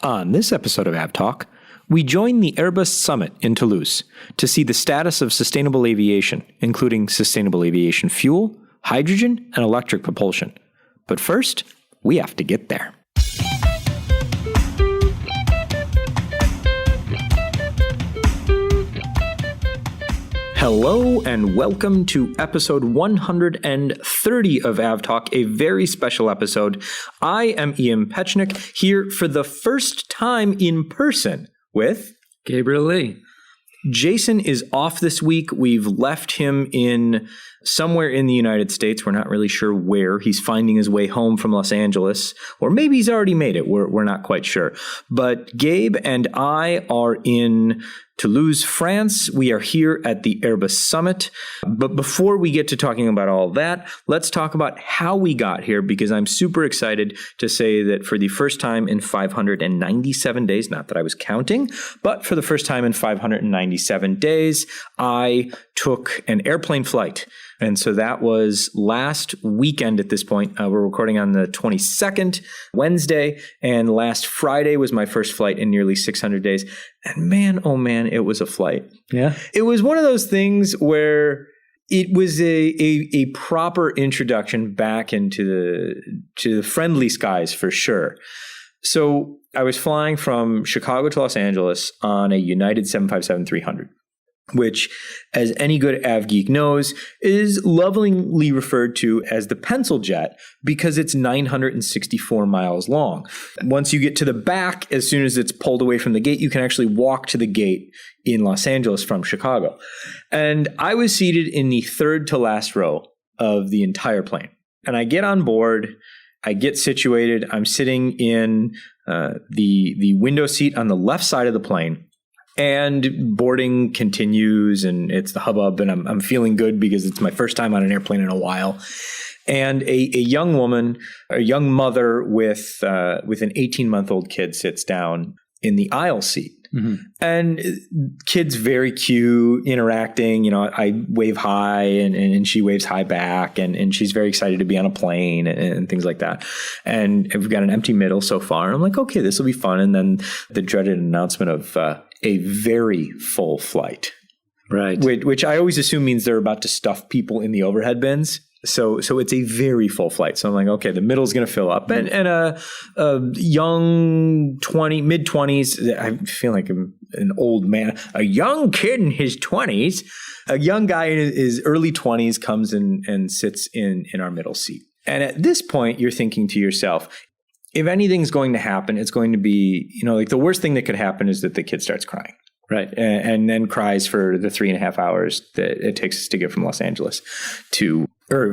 On this episode of AvTalk, we join the Airbus Summit in Toulouse to see the status of sustainable aviation, including sustainable aviation fuel, hydrogen, and electric propulsion. But first, we have to get there. Hello and welcome to episode 130 of AvTalk, a very special episode. I am Ian Petchnick, here for the first time in person with Gabriel Lee. Jason is off this week. We've left him in somewhere in the United States. We're not really sure where. He's finding his way home from Los Angeles, or maybe he's already made it. We're not quite sure. But Gabe and I are in Toulouse, France. We are here at the Airbus Summit. But before we get to talking about all that, let's talk about how we got here, because I'm super excited to say that for the first time in 597 days, not that I was counting, but for the first time in 597 days, I took an airplane flight. And so that was last weekend at this point. We're recording on the 22nd, Wednesday, and last Friday was my first flight in nearly 600 days. And man, oh man, it was a flight. Yeah. It was one of those things where it was a proper introduction back into the friendly skies for sure. So I was flying from Chicago to Los Angeles on a United 757-300. Which, as any good av geek knows, is lovingly referred to as the pencil jet because it's 964 miles long. Once you get to the back, as soon as it's pulled away from the gate, you can actually walk to the gate in Los Angeles from Chicago. And I was seated in the third to last row of the entire plane. And I get on board, I get situated, I'm sitting in the window seat on the left side of the plane. And boarding continues, and it's the hubbub, and I'm feeling good because it's my first time on an airplane in a while. And a young woman, a young mother with an 18-month-old kid sits down in the aisle seat. Mm-hmm. And kid's very cute, interacting. You know, I wave hi and she waves hi back, and she's very excited to be on a plane and things like that. And we've got an empty middle so far. And I'm like, okay, this will be fun. And then the dreaded announcement of a very full flight. Right. Which I always assume means they're about to stuff people in the overhead bins. So it's a very full flight. So I'm like, okay, the middle's going to fill up. And a young mid-20s, I feel like I'm an old man, a young kid in his 20s, a young guy in his early 20s comes in and sits in our middle seat. And at this point, you're thinking to yourself, if anything's going to happen, it's going to be, like the worst thing that could happen is that the kid starts crying. Right. And then cries for the 3.5 hours that it takes us to get from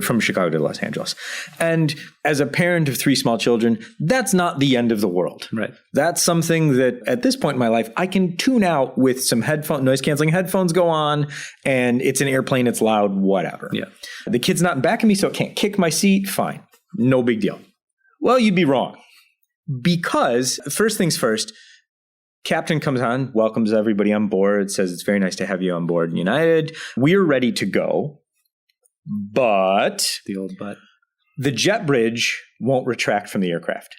from Chicago to Los Angeles. And as a parent of 3 small children, that's not the end of the world. Right. That's something that at this point in my life, I can tune out with some noise canceling headphones go on, and it's an airplane, it's loud, whatever. Yeah. The kid's not in back of me, so it can't kick my seat. Fine. No big deal. Well, you'd be wrong. Because first things first, Captain comes on, welcomes everybody on board, says it's very nice to have you on board United. We're ready to go. But the jet bridge won't retract from the aircraft.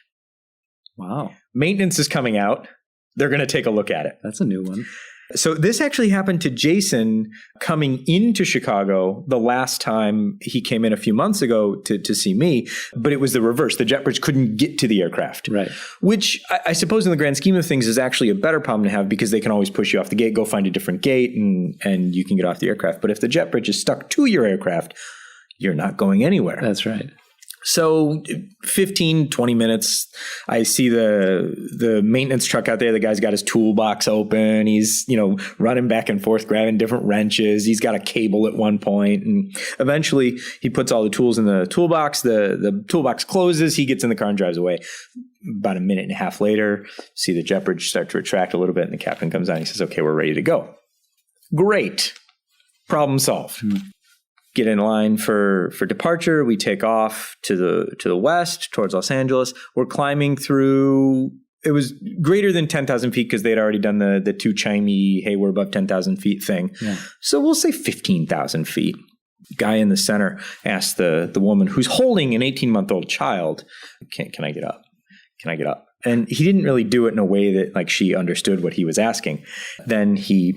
Wow. Maintenance is coming out. They're going to take a look at it. That's a new one. So this actually happened to Jason coming into Chicago the last time he came in a few months ago to see me, but it was the reverse. The jet bridge couldn't get to the aircraft, right? Which I suppose in the grand scheme of things is actually a better problem to have because they can always push you off the gate, go find a different gate, and you can get off the aircraft. But if the jet bridge is stuck to your aircraft, you're not going anywhere. That's right. So 15, 20 minutes, I see the maintenance truck out there. The guy's got his toolbox open. He's, running back and forth, grabbing different wrenches. He's got a cable at one point. And eventually he puts all the tools in the toolbox. The toolbox closes. He gets in the car and drives away. About a minute and a half later, see the jet bridge start to retract a little bit. And the captain comes on. He says, okay, we're ready to go. Great. Problem solved. Mm-hmm. Get in line for departure. We take off to the west towards Los Angeles. We're climbing through. It was greater than 10,000 feet because they'd already done the too chimey, hey, we're above 10,000 feet thing. Yeah. So we'll say 15,000 feet. Guy in the center asked the woman who's holding an 18-month-old child, can I get up? Can I get up? And he didn't really do it in a way that like she understood what he was asking. Then he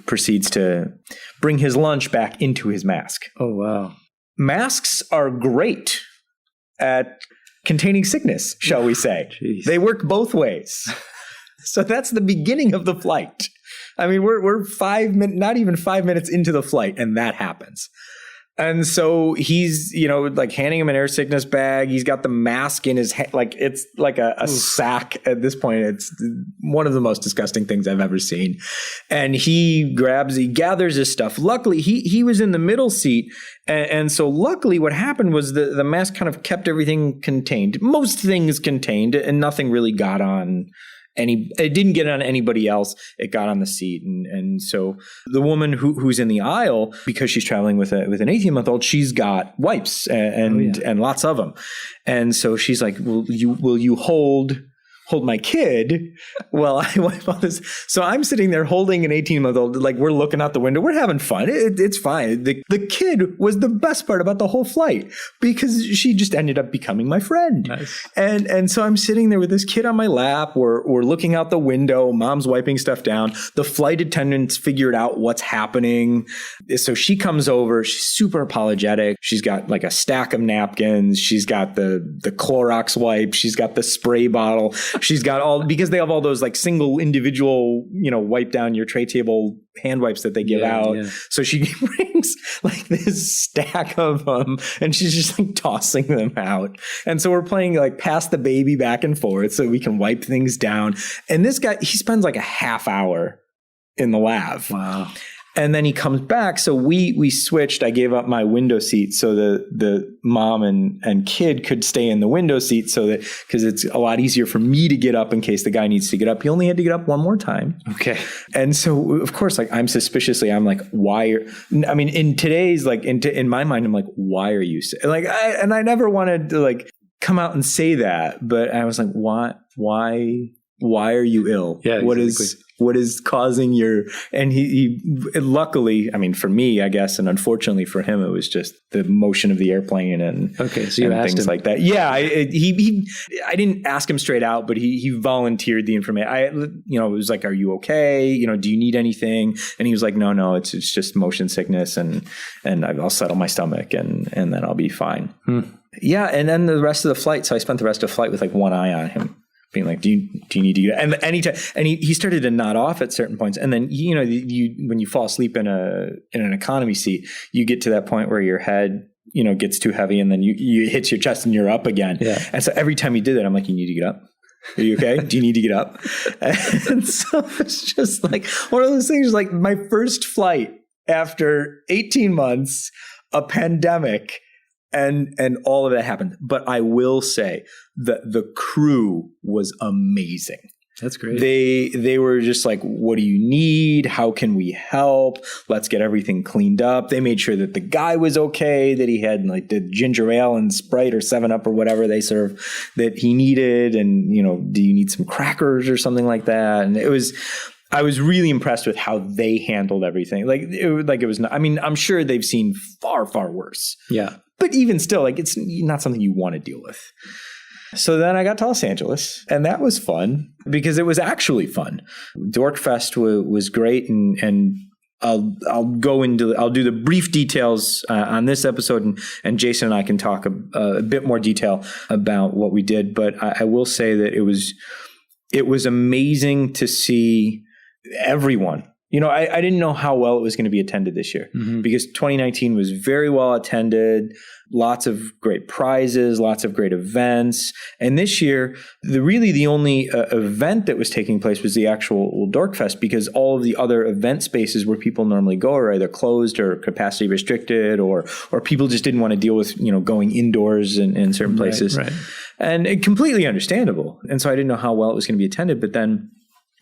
proceeds to bring his lunch back into his mask. Oh, wow. Masks are great at containing sickness, shall we say. Jeez. They work both ways. So that's the beginning of the flight. I mean, we're 5 minutes, not even 5 minutes into the flight, and that happens. And so he's, like handing him an air sickness bag. He's got the mask in his hand. Like it's like a sack at this point. It's one of the most disgusting things I've ever seen. And he gathers his stuff. Luckily, he was in the middle seat. And so luckily what happened was the mask kind of kept everything contained. Most things contained, and nothing really got on it didn't get on anybody else. It got on the seat. And so the woman who's in the aisle, because she's traveling with an 18-month-old, she's got wipes and lots of them. And so she's like, will you hold my kid while I wipe all this? So I'm sitting there holding an 18-month-old, like we're looking out the window. We're having fun. It's fine. The kid was the best part about the whole flight because she just ended up becoming my friend. Nice. And so I'm sitting there with this kid on my lap. We're looking out the window. Mom's wiping stuff down. The flight attendants figured out what's happening. So she comes over. She's super apologetic. She's got like a stack of napkins. She's got the Clorox wipe. She's got the spray bottle. She's got because they have all those like single individual, wipe down your tray table hand wipes that they give out. Yeah. So she brings like this stack of them and she's just like tossing them out. And so we're playing like pass the baby back and forth so we can wipe things down. And this guy, he spends like a half hour in the lab. Wow. And then he comes back. So we switched. I gave up my window seat so the mom and kid could stay in the window seat because it's a lot easier for me to get up in case the guy needs to get up. He only had to get up one more time. Okay. And so of course, like I'm like, in today's, like in my mind, I'm like, why are you like, I never wanted to like come out and say that, but I was like, why are you ill? Yeah, exactly. What is causing and he luckily, I mean, for me, I guess, and unfortunately for him, it was just the motion of the airplane and, okay, so you asked things him. like that. Yeah. I didn't ask him straight out, but he volunteered the information. It was like, are you okay? Do you need anything? And he was like, no, it's just motion sickness and I'll settle my stomach and then I'll be fine. Yeah. And then the rest of the flight. So I spent the rest of the flight with like one eye on him, being like, do you need to get and anytime, and he started to nod off at certain points. And then, when you fall asleep in an economy seat, you get to that point where your head, gets too heavy and then you hits your chest and you're up again. Yeah. And so every time he did that, I'm like, you need to get up. Are you okay? Do you need to get up? And so it's just like one of those things, like my first flight after 18 months, a pandemic, and all of that happened. But I will say that the crew was amazing. That's great. They were just like, what do you need? How can we help? Let's get everything cleaned up. They made sure that the guy was okay, that he had like the ginger ale and Sprite or 7-Up or whatever they serve that he needed. And, do you need some crackers or something like that? And I was really impressed with how they handled everything. It was not, I mean, I'm sure they've seen far, far worse. Yeah. But even still, like it's not something you want to deal with. So then I got to Los Angeles, and that was fun because it was actually fun. Dorkfest was great, and I'll do the brief details on this episode, and Jason and I can talk a bit more detail about what we did. But I will say that it was amazing to see everyone. I didn't know how well it was going to be attended this year because 2019 was very well attended, lots of great prizes, lots of great events. And this year, the only event that was taking place was the actual Dorkfest because all of the other event spaces where people normally go are either closed or capacity restricted or people just didn't want to deal with, going indoors in certain places. Right. And completely understandable. And so I didn't know how well it was going to be attended. But then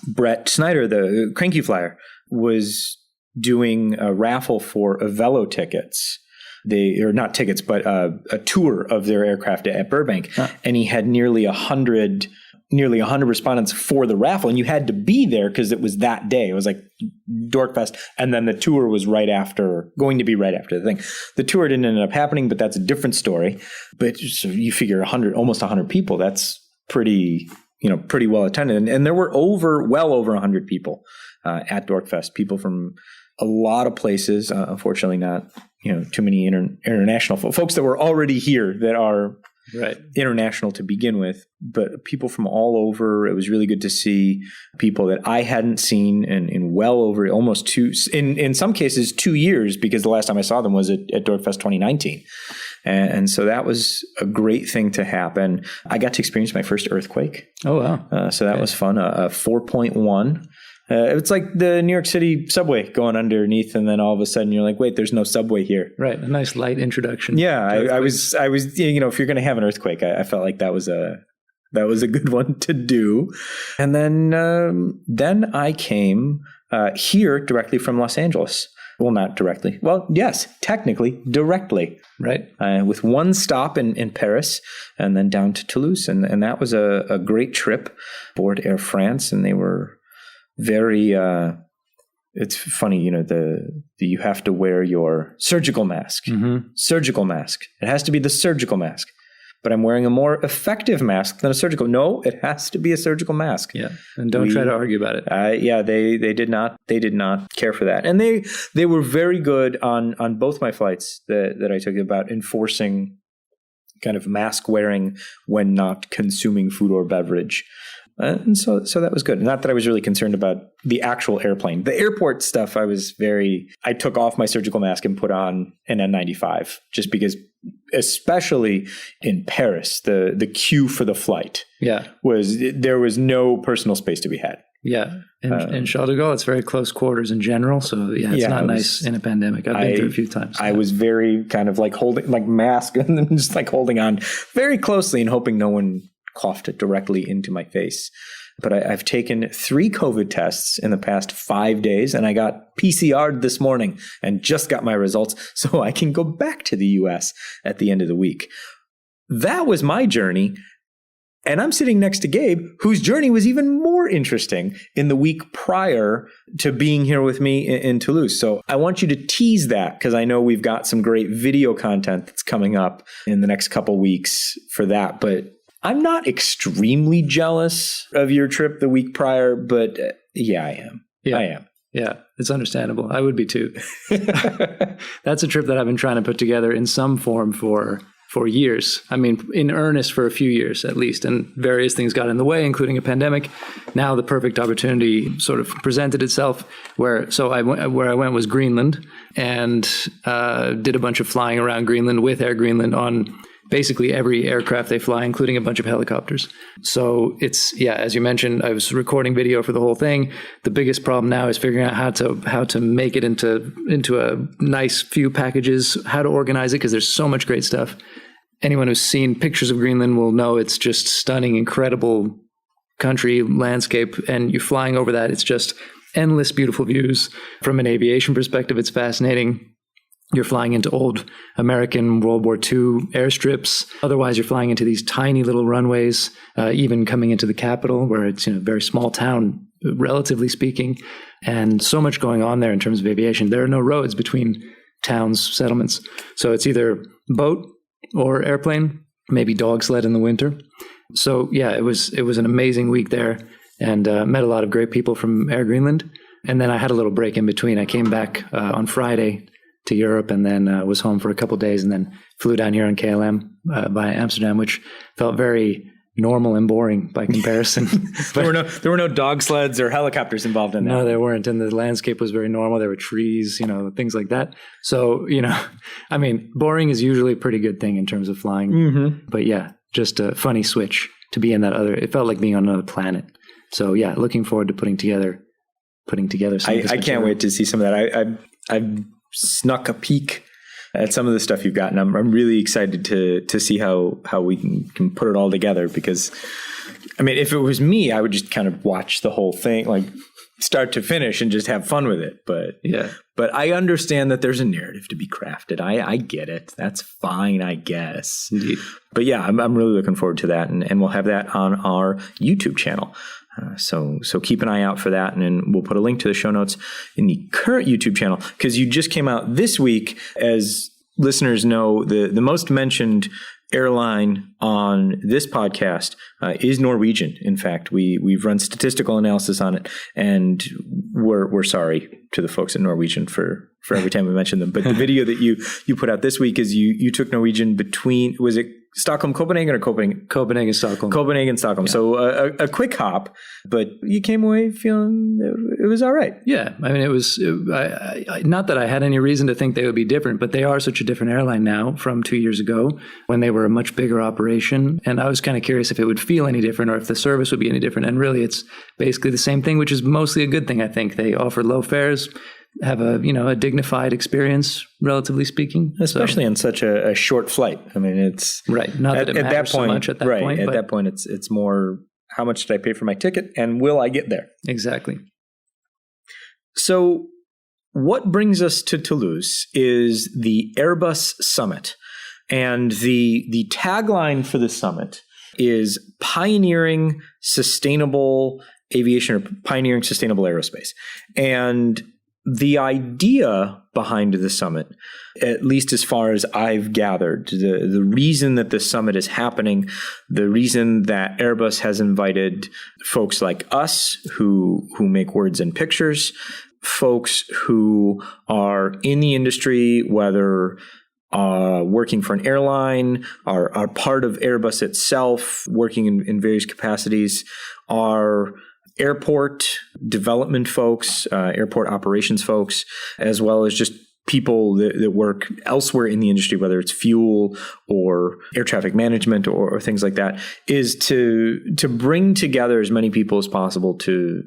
Brett Snyder, the Cranky Flyer, was doing a raffle for Avelo tickets. Not tickets, but a tour of their aircraft at Burbank. Huh. And he had nearly 100 respondents for the raffle. And you had to be there because it was that day. It was like Dorkfest. And then the tour was going to be right after the thing. The tour didn't end up happening, but that's a different story. But so you figure almost 100 people, that's pretty pretty well attended. And there were well over 100 people at Dorkfest, people from a lot of places. Unfortunately, not too many international folks that were already here that are international to begin with, but people from all over. It was really good to see people that I hadn't seen in well over almost in some cases 2 years, because the last time I saw them was at Dorkfest 2019. And so that was a great thing to happen. I got to experience my first earthquake. Oh, wow. So that was fun. A 4.1. It's like the New York City subway going underneath, and then all of a sudden you're like, wait, there's no subway here. Right. A nice light introduction. Yeah. I was, if you're going to have an earthquake, I felt like that was a good one to do. And then I came here directly from Los Angeles. Well, not directly. Well, yes, technically directly. Right. With one stop in Paris and then down to Toulouse. And that was a great trip aboard Air France. And they were very, it's funny, you have to wear your surgical mask. Mm-hmm. Surgical mask. It has to be the surgical mask. But I'm wearing a more effective mask than a surgical. No, it has to be a surgical mask. Yeah, and don't try to argue about it. They did not care for that, and they were very good on both my flights that I took about enforcing kind of mask wearing when not consuming food or beverage. And so that was good. Not that I was really concerned about the actual airplane. The airport stuff, I took off my surgical mask and put on an N95 just because, especially in Paris, the queue for the flight there was no personal space to be had. Yeah. In Charles de Gaulle, it's very close quarters in general. So it's not nice in a pandemic. I've been through a few times. I was very kind of like holding like mask and then just like holding on very closely and hoping no one coughed it directly into my face. But I've taken 3 COVID tests in the past 5 days, and I got PCR'd this morning and just got my results so I can go back to the US at the end of the week. That was my journey. And I'm sitting next to Gabe, whose journey was even more interesting in the week prior to being here with me in Toulouse. So I want you to tease that, because I know we've got some great video content that's coming up in the next couple weeks for that. But I'm not extremely jealous of your trip the week prior, but I am. Yeah. I am. Yeah, it's understandable. I would be too. That's a trip that I've been trying to put together in some form for years. I mean, in earnest for a few years at least, and various things got in the way, including a pandemic. Now the perfect opportunity sort of presented itself where I went was Greenland, and did a bunch of flying around Greenland with Air Greenland on basically every aircraft they fly, including a bunch of helicopters. So it's, as you mentioned, I was recording video for the whole thing. The biggest problem now is figuring out how to make it into a nice few packages, how to organize it, because there's so much great stuff. Anyone who's seen pictures of Greenland will know it's just stunning, incredible country landscape, and you're flying over that. It's just endless beautiful views. From an aviation perspective, it's fascinating. You're flying into old American World War II airstrips. Otherwise, you're flying into these tiny little runways, even coming into the capital, where it's a very small town, relatively speaking, and so much going on there in terms of aviation. There are no roads between towns, settlements. So it's either boat or airplane, maybe dog sled in the winter. So it was an amazing week there, and met a lot of great people from Air Greenland. And then I had a little break in between. I came back on Friday to Europe, and then was home for a couple of days, and then flew down here on KLM by Amsterdam, which felt very normal and boring by comparison. There were no dog sleds or helicopters involved in that. No, there weren't, and the landscape was very normal. There were trees, things like that. So, I mean, boring is usually a pretty good thing in terms of flying. Mm-hmm. But just a funny switch to be in that other. It felt like being on another planet. So looking forward to putting together some of this I can't wait to see some of that. I've snuck a peek at some of the stuff you've gotten. I'm really excited to see how we can put it all together, because I mean, if it was me, I would just kind of watch the whole thing, like start to finish, and just have fun with it. But I understand that there's a narrative to be crafted. I get it. That's fine, I guess. Indeed. But I'm really looking forward to that, and we'll have that on our YouTube channel. So keep an eye out for that, and then we'll put a link to the show notes in the current YouTube channel, because you just came out this week. As listeners know, the most mentioned airline on this podcast is Norwegian. In fact, we've run statistical analysis on it, and we're sorry to the folks at Norwegian for every time we mention them. But the video that you put out this week is you took Norwegian between, was it Stockholm, Copenhagen, or Copenhagen? Copenhagen, Stockholm. Copenhagen, Stockholm. Yeah. So a quick hop, but you came away feeling it was all right. Yeah. I mean, it was not that I had any reason to think they would be different, but they are such a different airline now from 2 years ago when they were a much bigger operation. And I was kind of curious if it would feel any different or if the service would be any different. And really, it's basically the same thing, which is mostly a good thing, I think. They offer low fares, have a dignified experience, relatively speaking, especially on such a short flight. I mean, it's right. Not that it matters so much at that point. At that point, it's more how much did I pay for my ticket, and will I get there? Exactly. So, what brings us to Toulouse is the Airbus Summit, and the tagline for the summit is pioneering sustainable aviation or pioneering sustainable aerospace, and the idea behind the summit, at least as far as I've gathered, the reason that the summit is happening, the reason that Airbus has invited folks like us who make words and pictures, folks who are in the industry, whether working for an airline, are part of Airbus itself, working in various capacities, are airport development folks, airport operations folks, as well as just people that work elsewhere in the industry, whether it's fuel or air traffic management or things like that, is to bring together as many people as possible to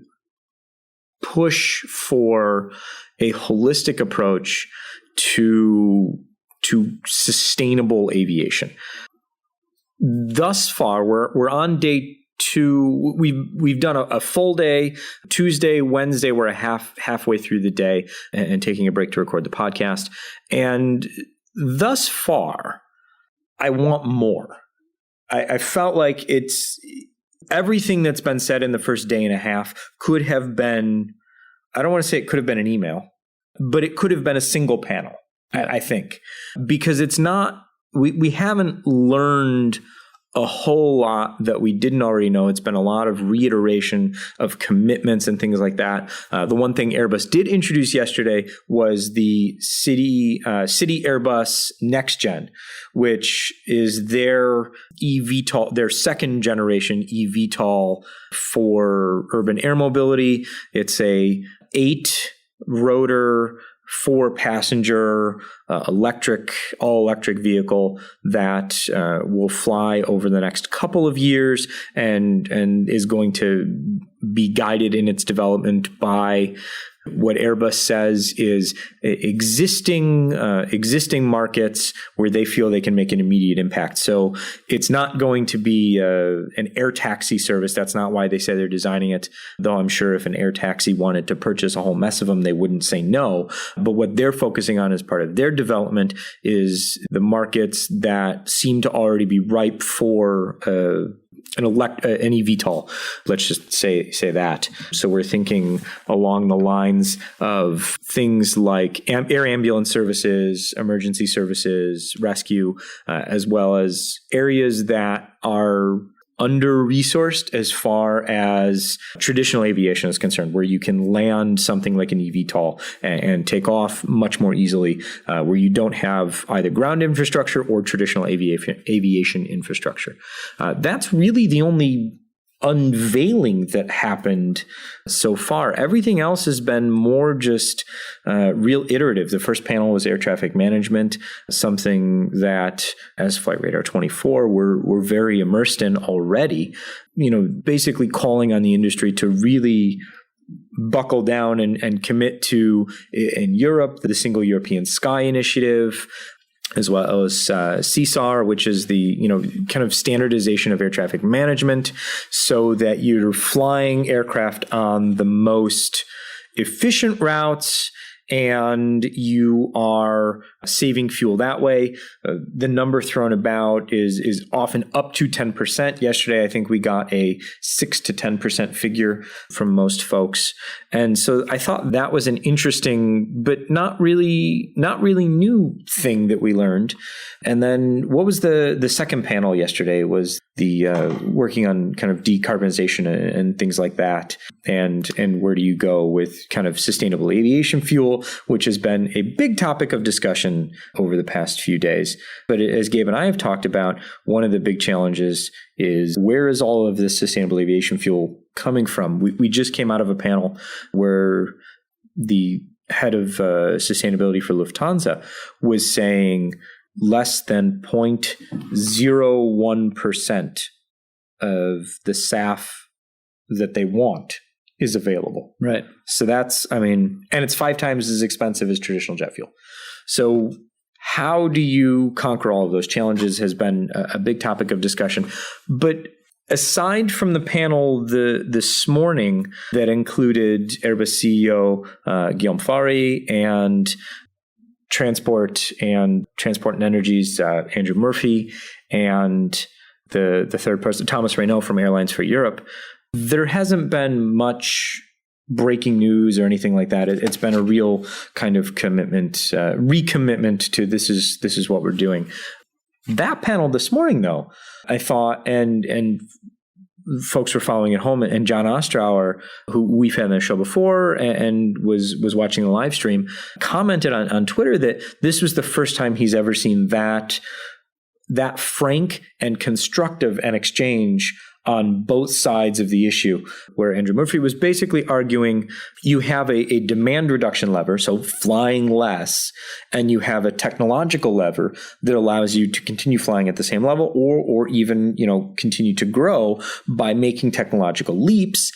push for a holistic approach to sustainable aviation. Thus far, we're on day 2. We've done a full day. Tuesday, Wednesday, we're halfway through the day and taking a break to record the podcast. And thus far, I want more. I felt like it's everything that's been said in the first day and a half could have been, I don't want to say it could have been an email, but it could have been a single panel, I think, because it's not, we haven't learned a whole lot that we didn't already know. It's been a lot of reiteration of commitments and things like that. The one thing Airbus did introduce yesterday was the City Airbus Next Gen, which is their eVTOL, their second generation eVTOL for urban air mobility. It's a 8-rotor, 4-passenger all electric vehicle that will fly over the next couple of years and is going to be guided in its development by what Airbus says is existing markets where they feel they can make an immediate impact. So it's not going to be an air taxi service. That's not why they say they're designing it, though I'm sure if an air taxi wanted to purchase a whole mess of them, they wouldn't say no. But what they're focusing on as part of their development is the markets that seem to already be ripe for an eVTOL. Let's just say that. So we're thinking along the lines of things like air ambulance services, emergency services, rescue, as well as areas that are under-resourced as far as traditional aviation is concerned, where you can land something like an eVTOL and take off much more easily, where you don't have either ground infrastructure or traditional aviation infrastructure. That's really the only unveiling that happened so far. Everything else has been more just real iterative. The first panel was air traffic management, something that as Flight Radar 24 we're very immersed in already. Basically calling on the industry to really buckle down and commit to, in Europe, the Single European Sky Initiative, as well as CSAR, which is the kind of standardization of air traffic management, so that you're flying aircraft on the most efficient routes and you are saving fuel that way. The number thrown about is often up to 10%. Yesterday, I think we got a 6 to 10% figure from most folks. And so I thought that was an interesting, but not really new thing that we learned. And then what was the second panel yesterday was the working on kind of decarbonization and things like that. And where do you go with kind of sustainable aviation fuel, which has been a big topic of discussion over the past few days. But as Gabe and I have talked about, one of the big challenges is where is all of this sustainable aviation fuel coming from? We just came out of a panel where the head of sustainability for Lufthansa was saying less than 0.01% of the SAF that they want is available. Right. So that's, and it's 5 times as expensive as traditional jet fuel. So how do you conquer all of those challenges has been a big topic of discussion. But aside from the panel this morning that included Airbus CEO Guillaume Faury and Transport and Energy's Andrew Murphy and the third person, Thomas Reynaud from Airlines for Europe, there hasn't been much breaking news or anything like that. It's been a real kind of recommitment to this is what we're doing. That panel this morning, though, I thought, and folks were following at home, and John Ostrower, who we've had on the show before and was watching the live stream, commented on Twitter that this was the first time he's ever seen that frank and constructive an exchange on both sides of the issue, where Andrew Murphy was basically arguing you have a demand reduction lever, so flying less, and you have a technological lever that allows you to continue flying at the same level or even, continue to grow by making technological leaps.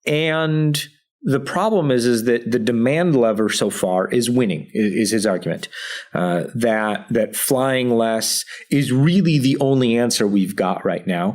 And the problem is that the demand lever so far is winning, is his argument. That flying less is really the only answer we've got right now.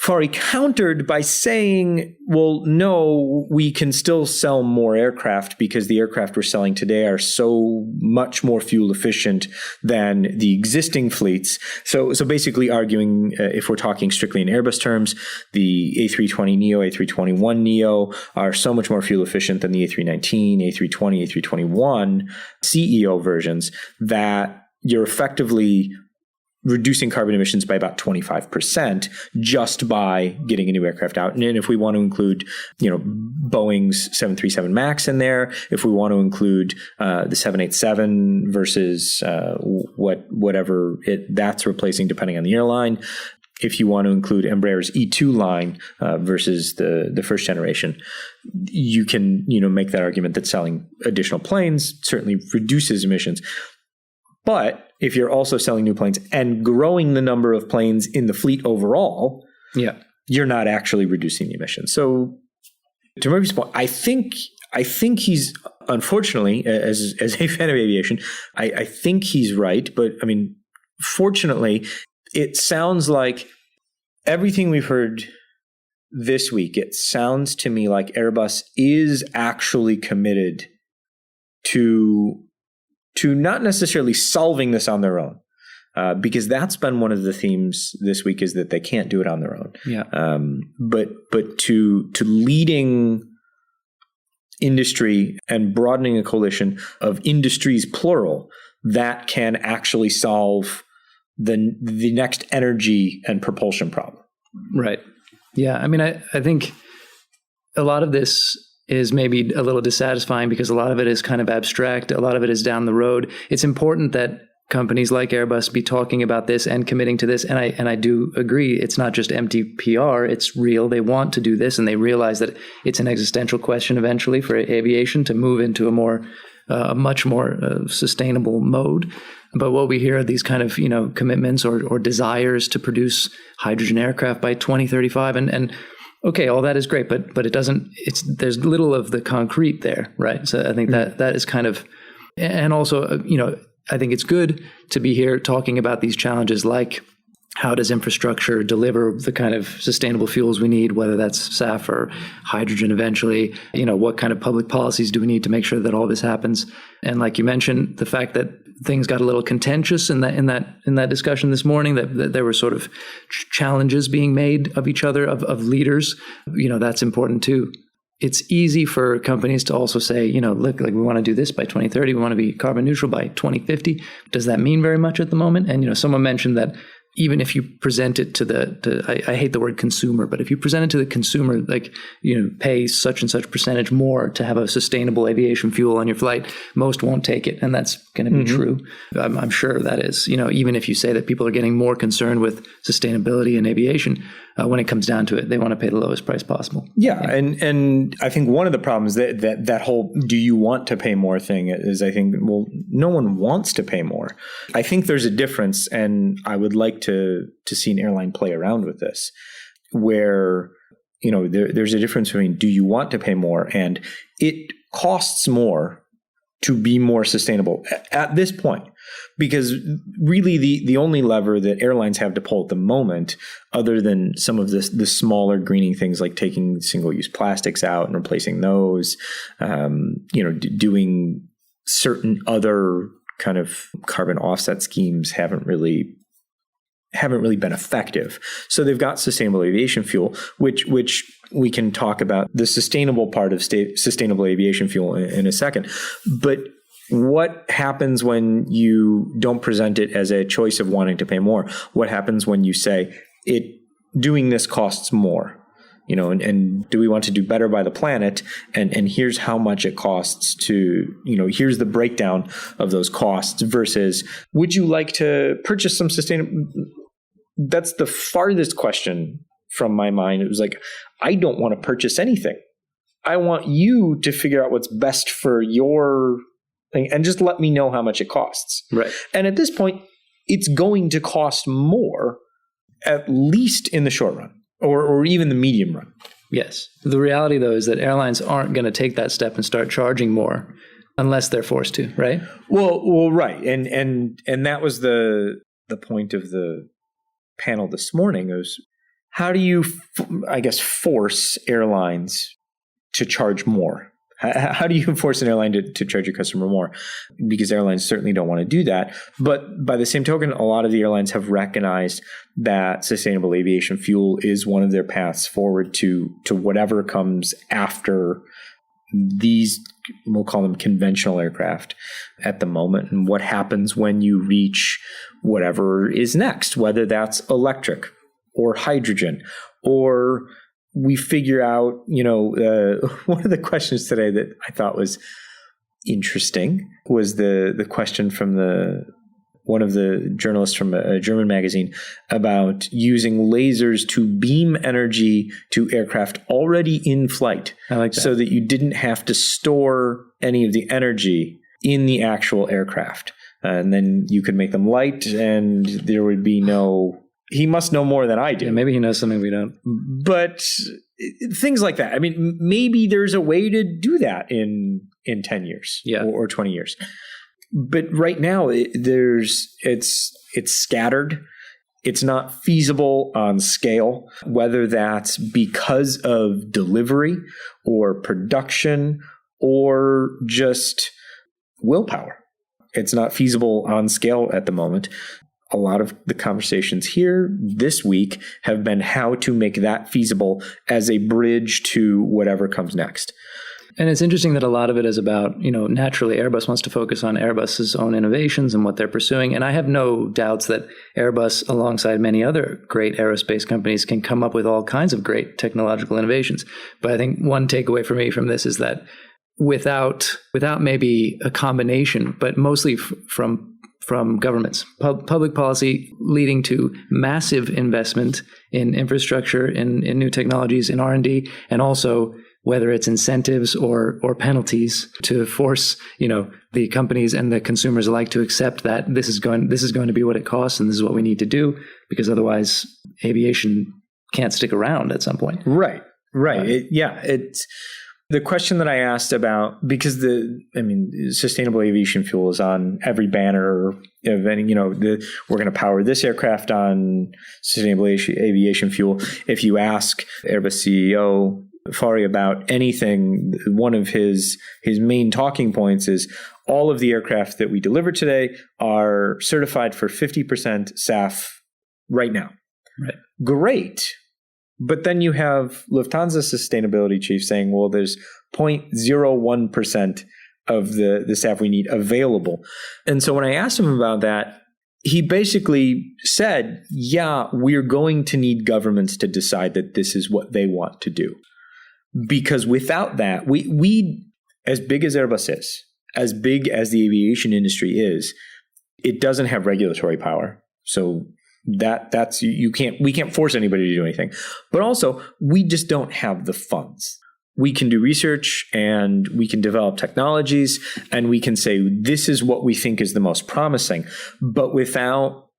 Faury countered by saying, well, no, we can still sell more aircraft because the aircraft we're selling today are so much more fuel efficient than the existing fleets. So basically arguing, if we're talking strictly in Airbus terms, the A320neo, A321neo are so much more fuel efficient than the A319, A320, A321 CEO versions that you're effectively reducing carbon emissions by about 25% just by getting a new aircraft out. And if we want to include, Boeing's 737 MAX in there, if we want to include the 787 versus whatever that's replacing depending on the airline, if you want to include Embraer's E2 line versus the first generation, you can, make that argument that selling additional planes certainly reduces emissions. But if you're also selling new planes and growing the number of planes in the fleet overall, you're not actually reducing the emissions. So to Murphy's point, I think he's, unfortunately, as a fan of aviation, I think he's right. But fortunately, it sounds like everything we've heard this week, it sounds to me like Airbus is actually committed to not necessarily solving this on their own, because that's been one of the themes this week is that they can't do it on their own. Yeah. But to leading industry and broadening a coalition of industries, plural, that can actually solve the next energy and propulsion problem. Right. Yeah. I think a lot of this is maybe a little dissatisfying because a lot of it is kind of abstract. A lot of it is down the road. It's important that companies like Airbus be talking about this and committing to this. And I do agree. It's not just empty PR. It's real. They want to do this, and they realize that it's an existential question eventually for aviation to move into a much more sustainable mode. But what we hear are these kind of, commitments or desires to produce hydrogen aircraft by 2035. And okay, all that is great, but it doesn't, there's little of the concrete there, right? So I think that is kind of, and also, I think it's good to be here talking about these challenges like how does infrastructure deliver the kind of sustainable fuels we need, whether that's SAF or hydrogen eventually? What kind of public policies do we need to make sure that all this happens? And like you mentioned, the fact that things got a little contentious in that discussion this morning, that there were sort of challenges being made of each other, of leaders, that's important too. It's easy for companies to also say, look, like we want to do this by 2030. We want to be carbon neutral by 2050. Does that mean very much at the moment? And, someone mentioned that even if you present it to I hate the word consumer, but if you present it to the consumer, like, pay such and such percentage more to have a sustainable aviation fuel on your flight, most won't take it. And that's going to be true. I'm sure that is, even if you say that people are getting more concerned with sustainability in aviation, when it comes down to it, they want to pay the lowest price possible. Yeah. And I think one of the problems that whole, do you want to pay more thing is, I think, well, no one wants to pay more. I think there's a difference, and I would like to see an airline play around with this, where, there's a difference between do you want to pay more and it costs more to be more sustainable at this point. Because really the only lever that airlines have to pull at the moment, other than some of the smaller greening things like taking single-use plastics out and replacing those, doing certain other kind of carbon offset schemes haven't really been effective. So they've got sustainable aviation fuel, which we can talk about the sustainable part of sustainable aviation fuel in a second. But what happens when you don't present it as a choice of wanting to pay more? What happens when you say doing this costs more? And do we want to do better by the planet? And here's how much it costs to, here's the breakdown of those costs versus, would you like to purchase some sustainable? That's the farthest question from my mind. It was like, I don't want to purchase anything. I want you to figure out what's best for your thing and just let me know how much it costs. Right. And at this point, it's going to cost more, at least in the short run or even the medium run. Yes. The reality, though, is that airlines aren't going to take that step and start charging more unless they're forced to, right? Well, right. And that was the point of the panel this morning, is how do you, force airlines to charge more? How do you force an airline to charge your customer more? Because airlines certainly don't want to do that. But by the same token, a lot of the airlines have recognized that sustainable aviation fuel is one of their paths forward to whatever comes after these, we'll call them conventional aircraft at the moment, and what happens when you reach whatever is next, whether that's electric or hydrogen, or we figure out, one of the questions today that I thought was interesting was the question from one of the journalists from a German magazine about using lasers to beam energy to aircraft already in flight. I like that. So that you didn't have to store any of the energy in the actual aircraft. And then you could make them light and there would be no... He must know more than I do. Yeah, maybe he knows something we don't. But things like that. I mean, maybe there's a way to do that in 10 years or 20 years. But right now, it's scattered. It's not feasible on scale, whether that's because of delivery or production or just willpower. It's not feasible on scale at the moment. A lot of the conversations here this week have been how to make that feasible as a bridge to whatever comes next. And it's interesting that a lot of it is about, naturally Airbus wants to focus on Airbus's own innovations and what they're pursuing. And I have no doubts that Airbus, alongside many other great aerospace companies, can come up with all kinds of great technological innovations. But I think one takeaway for me from this is that without maybe a combination, but mostly from governments, public policy leading to massive investment in infrastructure, in new technologies, in R&D, and also whether it's incentives or penalties to force the companies and the consumers alike to accept that this is going to be what it costs and this is what we need to do, because otherwise aviation can't stick around at some point. Right. The question that I asked about, because Sustainable Aviation Fuel is on every banner of any, we're going to power this aircraft on Sustainable Aviation Fuel. If you ask Airbus CEO Faury about anything, one of his main talking points is all of the aircraft that we deliver today are certified for 50% SAF right now. Right. Great. But then you have Lufthansa sustainability chief saying, well, there's 0.01% of the SAF we need available. And so when I asked him about that, he basically said, yeah, we're going to need governments to decide that this is what they want to do. Because without that, we as big as Airbus is, as big as the aviation industry is, it doesn't have regulatory power. So that's we can't force anybody to do anything. But also, we just don't have the funds. We can do research and we can develop technologies and we can say this is what we think is the most promising. But without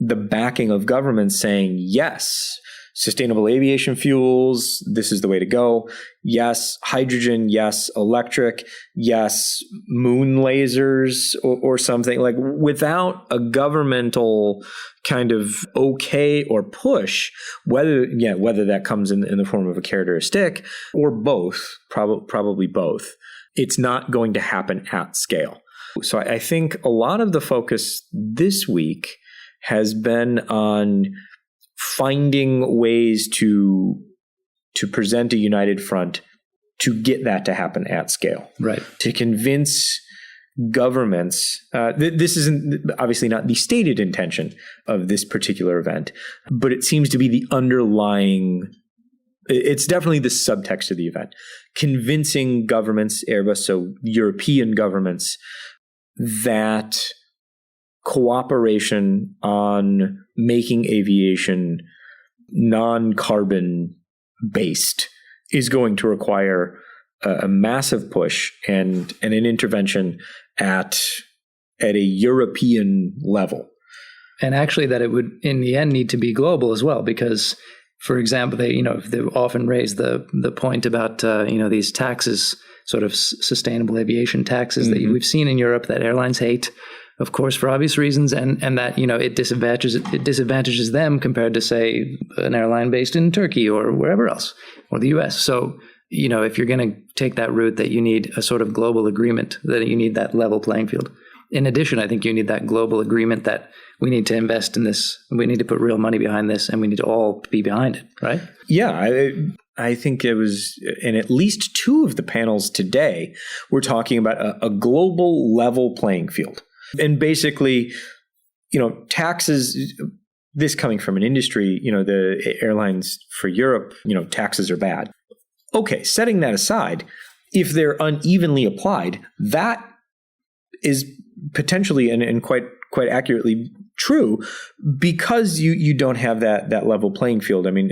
the backing of governments saying, yes, sustainable aviation fuels, this is the way to go. Yes, hydrogen. Yes, electric. Yes, moon lasers or something. Like without a governmental kind of okay or push, whether that comes in the form of a carrot or a stick or both, probably both, it's not going to happen at scale. So I think a lot of the focus this week has been on finding ways to present a united front to get that to happen at scale. Right. To convince governments, this isn't obviously not the stated intention of this particular event, but it seems to be the underlying, it's definitely the subtext of the event. Convincing governments, Airbus, so European governments, that cooperation on making aviation non-carbon based is going to require a massive push and an intervention at a European level. And actually that it would in the end need to be global as well, because for example, they often raise the point about these taxes, sort of sustainable aviation taxes that we've seen in Europe that airlines hate, of course, for obvious reasons, and that it disadvantages them compared to, say, an airline based in Turkey or wherever else, or the US. So, if you're going to take that route, that you need a sort of global agreement, that you need that level playing field. In addition, I think you need that global agreement that we need to invest in this, we need to put real money behind this, and we need to all be behind it, right? Yeah, I think it was in at least two of the panels today, we're talking about a global level playing field. And basically, taxes, this coming from an industry, the airlines for Europe, taxes are bad. Okay, setting that aside, if they're unevenly applied, that is potentially and quite accurately true because you don't have that level playing field. I mean,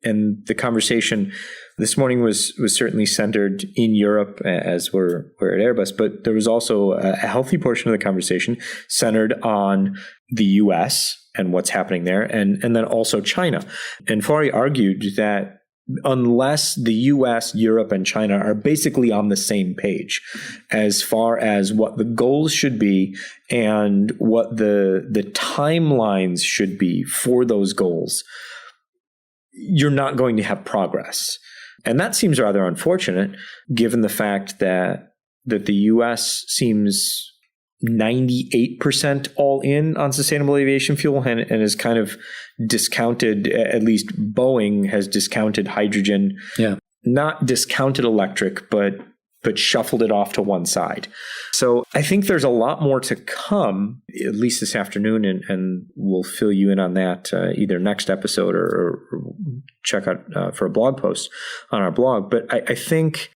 and the conversation this morning was certainly centered in Europe as we're at Airbus, but there was also a healthy portion of the conversation centered on the US and what's happening there, and then also China. And Faury argued that unless the US, Europe, and China are basically on the same page as far as what the goals should be and what the timelines should be for those goals, you're not going to have progress. And that seems rather unfortunate, given the fact that the US seems 98% all in on sustainable aviation fuel and is kind of discounted, at least Boeing has discounted hydrogen, not discounted electric, but shuffled it off to one side. So I think there's a lot more to come, at least this afternoon, and we'll fill you in on that either next episode or check out for a blog post on our blog. But I think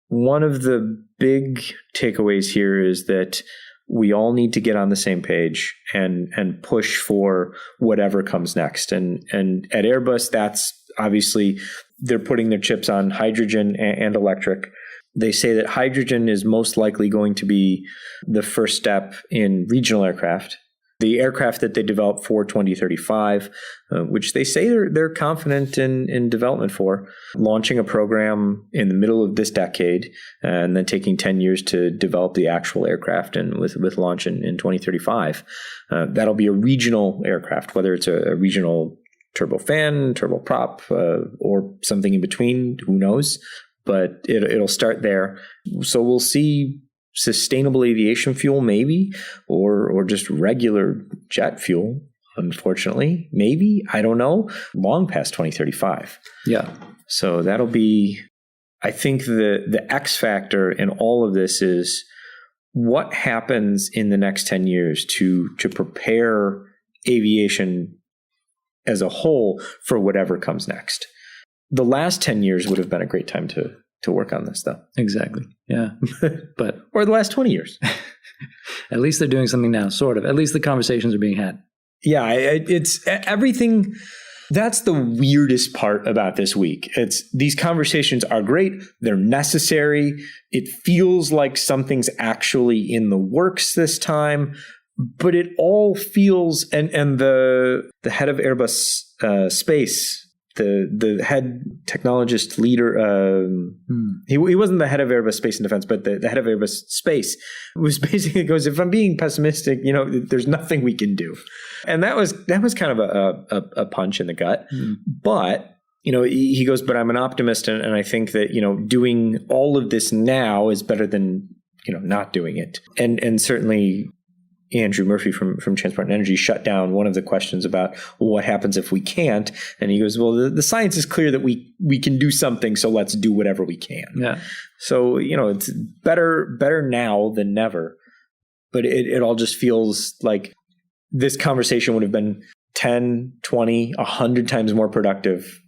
one of the big takeaways here is that we all need to get on the same page and push for whatever comes next. And at Airbus, that's obviously they're putting their chips on hydrogen and electric. They say that hydrogen is most likely going to be the first step in regional aircraft. the aircraft that they developed for 2035, which they say they're confident in development for, launching a program in the middle of this decade, and then taking 10 years to develop the actual aircraft, and with launch in 2035. That'll be a regional aircraft, whether it's a regional turbofan, turboprop, or something in between, who knows? But it'll start there. So we'll see sustainable aviation fuel, maybe, or just regular jet fuel, unfortunately. Maybe, I don't know, long past 2035. Yeah. So that'll be, I think the X factor in all of this is what happens in the next 10 years to prepare aviation as a whole for whatever comes next. The last 10 years would have been a great time to work on this, though. Exactly. Yeah. But or the last 20 years. At least they're doing something now, sort of. At least the conversations are being had. Yeah, it's everything. That's the weirdest part about this week. It's these conversations are great. They're necessary. It feels like something's actually in the works this time, but it all feels, and the head of Airbus Space, the head technologist leader, he wasn't the head of Airbus Space and Defense, but the head of Airbus Space was basically goes, if I'm being pessimistic, there's nothing we can do. And that was kind of a punch in the gut. But, he goes, but I'm an optimist. And I think that, doing all of this now is better than, not doing it. And certainly Andrew Murphy from Transport and Energy shut down one of the questions about, well, what happens if we can't? And he goes, well, the science is clear that we can do something, so let's do whatever we can. Yeah. So, it's better now than never. But it all just feels like this conversation would have been 10, 20, 100 times more productive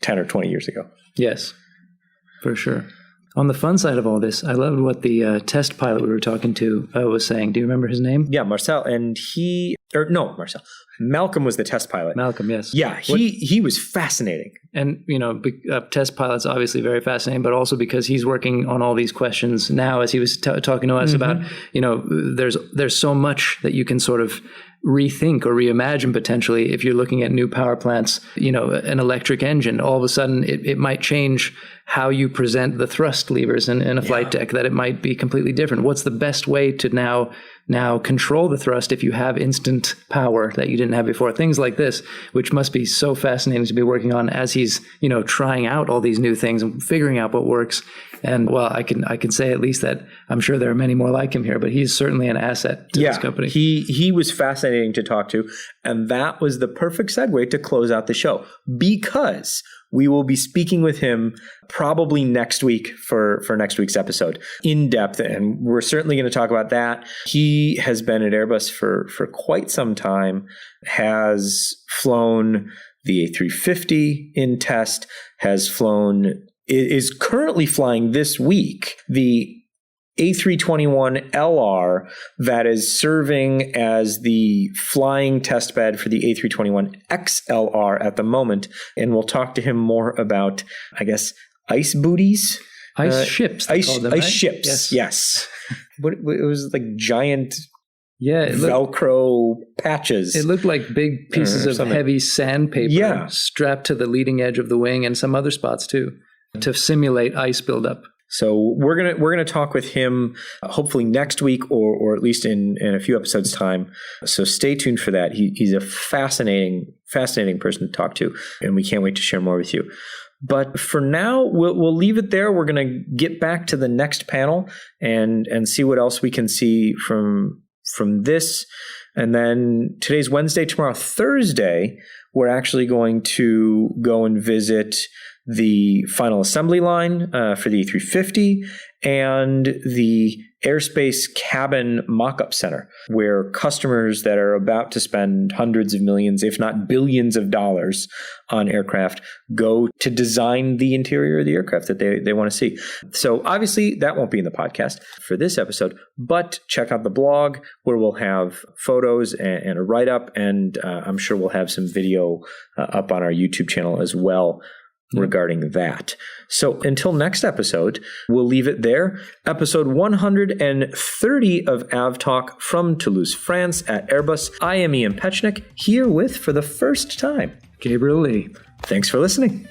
10 or 20 years ago. Yes, for sure. On the fun side of all this, I loved what the test pilot we were talking to was saying. Do you remember his name? Yeah, Marcel. And Marcel. Malcolm was the test pilot. Malcolm, yes. Yeah, he was fascinating. And, test pilot's obviously very fascinating, but also because he's working on all these questions now, as he was talking to us about, there's so much that you can sort of rethink or reimagine potentially if you're looking at new power plants, an electric engine. All of a sudden, it might change how you present the thrust levers in a flight deck, that it might be completely different. What's the best way to now control the thrust if you have instant power that you didn't have before? Things like this, which must be so fascinating to be working on as he's, trying out all these new things and figuring out what works. And well, I can say at least that I'm sure there are many more like him here, but he's certainly an asset to this company. He was fascinating to talk to. And that was the perfect segue to close out the show, because we will be speaking with him probably next week for next week's episode in depth. And we're certainly going to talk about that. He has been at Airbus for quite some time, has flown the A350 in test, is currently flying this week the A321LR that is serving as the flying test bed for the A321XLR at the moment. And we'll talk to him more about, I guess, ice booties. Ice ships. Ice ships, yes. But it was like giant Velcro patches. It looked like big pieces of heavy sandpaper strapped to the leading edge of the wing and some other spots too, to simulate ice buildup. So we're gonna talk with him hopefully next week or at least in a few episodes' time. So stay tuned for that. He's a fascinating person to talk to, and we can't wait to share more with you. But for now, we'll leave it there. We're gonna get back to the next panel and see what else we can see from this. And then today's Wednesday, tomorrow Thursday, we're actually going to go and visit the final assembly line for the A350 and the airspace cabin mock-up center, where customers that are about to spend hundreds of millions, if not billions of dollars on aircraft go to design the interior of the aircraft that they want to see. So obviously that won't be in the podcast for this episode, but check out the blog where we'll have photos and a write-up, and I'm sure we'll have some video up on our YouTube channel as well. regarding that. So until next episode, we'll leave it there. Episode 130 of AvTalk from Toulouse, France at Airbus. I am Ian Petchnik, here with, for the first time, Gabriel Lee. Thanks for listening.